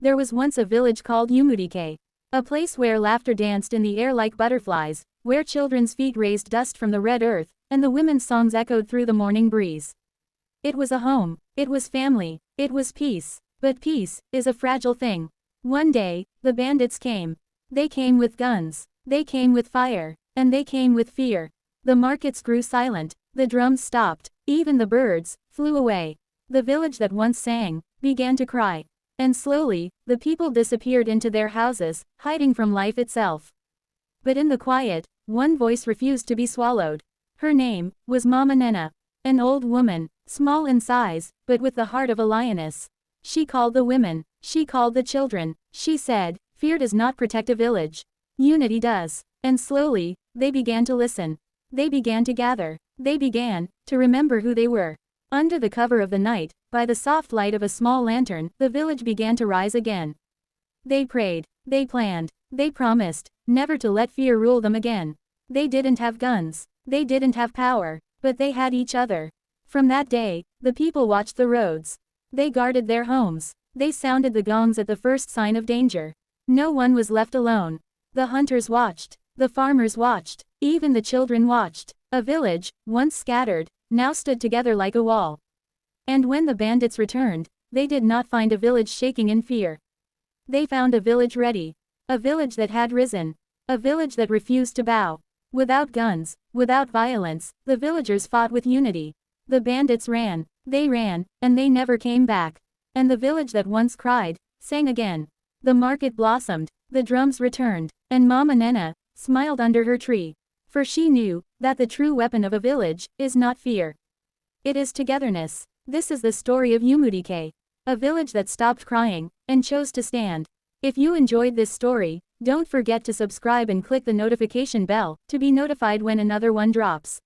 There was once a village called Umudike. A place where laughter danced in the air like butterflies, where children's feet raised dust from the red earth, and the women's songs echoed through the morning breeze. It was a home, it was family, it was peace. But peace is a fragile thing. One day, the bandits came. They came with guns, they came with fire, and they came with fear. The markets grew silent, the drums stopped, even the birds flew away. The village that once sang began to cry. And slowly, the people disappeared into their houses, hiding from life itself. But in the quiet, one voice refused to be swallowed. Her name was Mama Nnenna. An old woman, small in size, but with the heart of a lioness. She called the women, she called the children, she said, "Fear does not protect a village. Unity does." And slowly, they began to listen. They began to gather. They began to remember who they were. Under the cover of the night, by the soft light of a small lantern, the village began to rise again. They prayed, they planned, they promised, never to let fear rule them again. They didn't have guns, they didn't have power, but they had each other. From that day, the people watched the roads. They guarded their homes. They sounded the gongs at the first sign of danger. No one was left alone. The hunters watched. The farmers watched. Even the children watched. A village, once scattered, now stood together like a wall. And when the bandits returned, they did not find a village shaking in fear. They found a village ready. A village that had risen. A village that refused to bow. Without guns, without violence, the villagers fought with unity. The bandits ran, and they never came back. And the village that once cried, sang again. The market blossomed, the drums returned, and Mama Nnenna smiled under her tree. For she knew that the true weapon of a village is not fear. It is togetherness. This is the story of Umudike. A village that stopped crying and chose to stand. If you enjoyed this story, don't forget to subscribe and click the notification bell to be notified when another one drops.